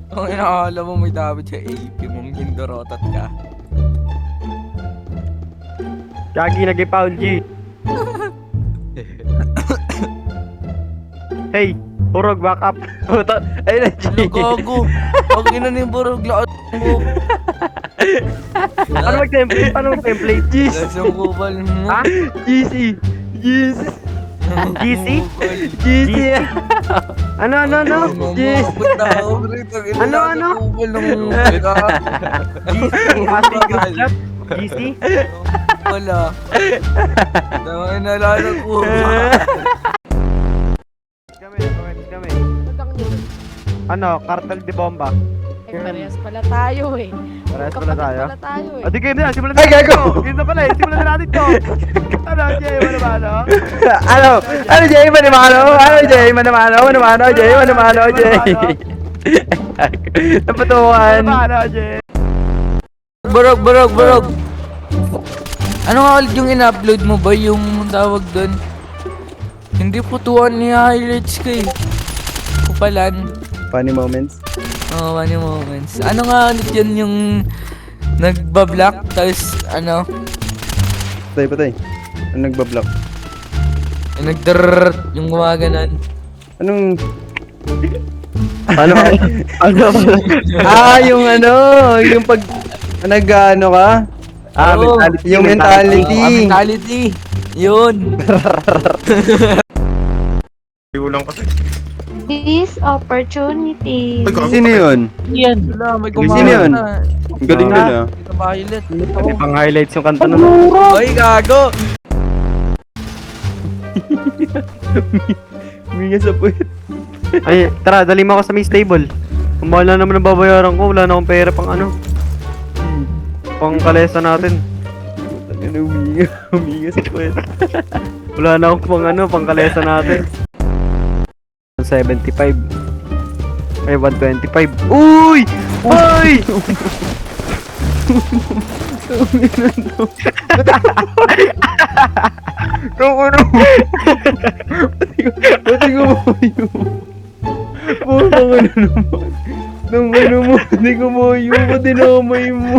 Kung inaakala mo may David sa AP mong gindorotot ka. Gagi, nag-pound G. Hey, Urog, back up. Ayun na, G. Ano gago? Pag ina ni Burog, laot mo. Paano mag-template? Paano mag-template? Jeez. Lasang kupal mo. Ha? GC. GC. GC? GC. Ano? Yes. Ano? GC? Ate Gusap? GC? Wala. Tama inalala ko. Kami. Ano, Cartel de Bomba. Parehas pala tayo eh. Parehas pala tayo. Pala tayo eh. Adi kayo na, simulan Ay, natin gago! to. Yun na pala eh, simulan na natin to. Ano, Jay, wala ba, ano? Ano, Jay? Manamano? Ano, Jay? Manamano? Jay? Manamano, Jay? Napatukan. Wala ba, ano, Jay? Burog. Ano nga ulit yung in-upload mo ba? Yung tawag doon? Hindi putuan ni highlights ko eh. Kupalan. Funny moments. Oh, funny moments. Ano nga ulit yun yung nagbablock, tapos ano, Patay. Ano nagbablock? yung nagdrrrr, yung gumaganon. Anong... Ano? yung ano, yung pag... Nag-ano ka? Oo. Mentality. Yung mentality. Mentality. Yun. Ulang kasi. This opportunity. Sino yun? Yan. Wala, may Sino gumaganon yun? na. Ang galing nun ah. Hindi ka violet. Pang highlights yung kanta nun. Ay, gago. Huminga sa puwet. Ay, tara, dali mo ako sa Miss Table. Kung mahal na naman ang babayaran ko, wala na akong pera pang ano. Pang kalesa natin. Ano, huminga sa puwet. Wala na akong pang ano, pang kalesa natin. 75. Ay, 125. Uy! Uy! Pati ko mo yun. Putang ano naman. Nung ano mo, hindi ko mo yun. Pati namay mo.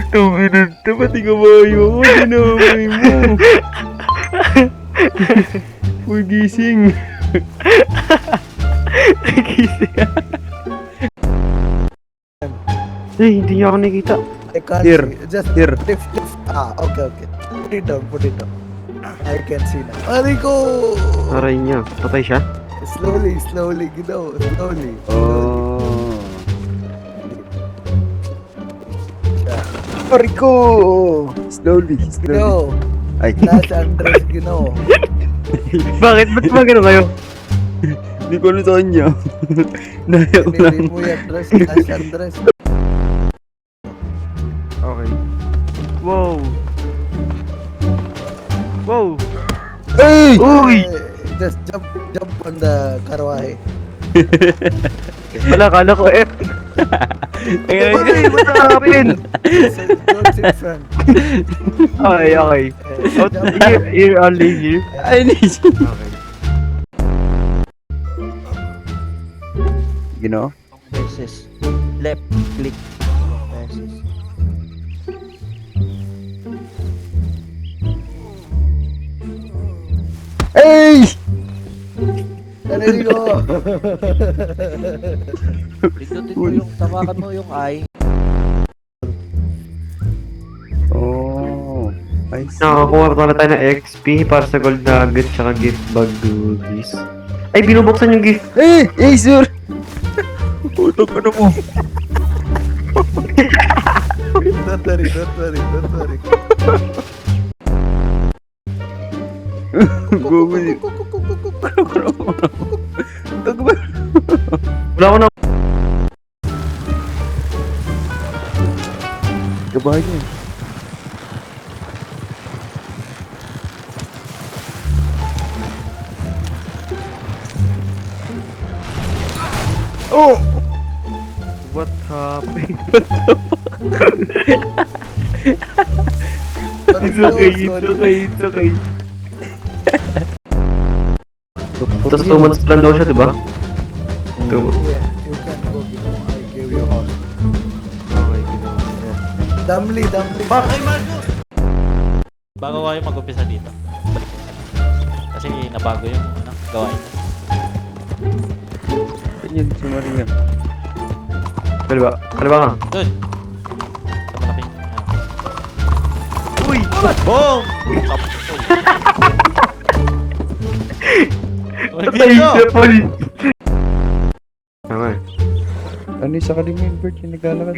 Nung inanta, pati ko mo yun. Pati namay mo. Uy, gising. Gising. Eh, hindi niya ako nakita. I can't Here. see. Just Here. lift. Okay. Put it down. I can see now. Rico! Aray niya. Patay siya? Slowly, slowly. Oh. Rico! Slowly. Gino, Ay. Las Andres, Gino. Bakit? Ba't ba gano'n kayo? Hindi ko alam sa kanya. Naya ko lang. Hindi mo yung address, Las Andres. Okay. Wow! Wow! Ay! Uy! Just jump on the karwahe. Wala, kala ko F. Uy, what's happening? Don't sit front. Okay. Out here only here. Ay, hindi. Okay. Gino? Versus left click versus Ay! Narinig ko. pindutin mo yung tawakan mo yung I. Oh. Ay, Nakakuha pala tayo ng XP para sa gold nugget tsaka gift bag goodies. Ay, binubuksan yung gift. Ay! Ay, sir! Putok ka na mo. Don't worry. Guguli. Wala ko na. Kabahan niya. Oh! What happened? It's okay. Tapos 2 months lang daw siya, di ba? 2 months. Yeah, you can go, Ginoo. I give you house. Okay, ginawa. Ayan. Damli. Bago kayo mag-umpisa dito. Kasi nabago yung gawain. Ayun, si Maria. Kaliwa ka. Doon! Sa malaking... Uy! Boom! Patay siya, police! Tama eh. Ano yung sa Kalimain Bird yung naglalakad?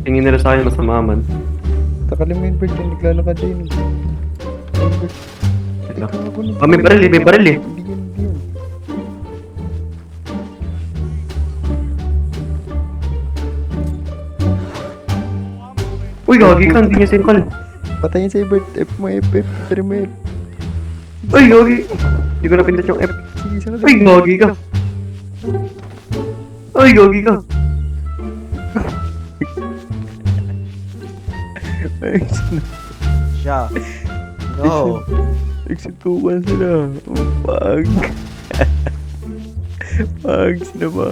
Tingin nila sa akin masama man. Sa Kalimain Bird yung naglalakad din. Ito. Oh, may baril eh. Hindi yan. Uy, gagi ka, hindi niya sinkal. Patayin sa Bird. F mo, F. Try mo, F. Uy, gagi. Hindi ko napindot yung F. Sige, sana Uy, gagi ka. Uy, gagi ka. Ay, sana. Siya. No. Exit 2-1 sila. Pag. Pag sila ba?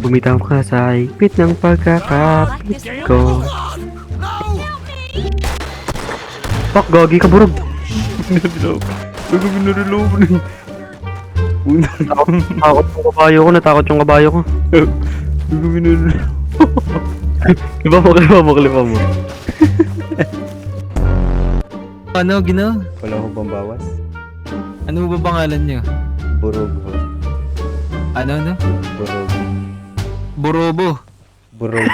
Bumitaw ka sa higpit ng pagkakapit ko. Fuck, gagi ka, burog. Binurulaw mo na. Natakot yung kabayo ko. Binurulaw. Klipa mo. Ano, Gino? Wala ko bang bawas? Ano ba pangalan niyo? Burog ho. Ano? Burog. Borobo. Burog.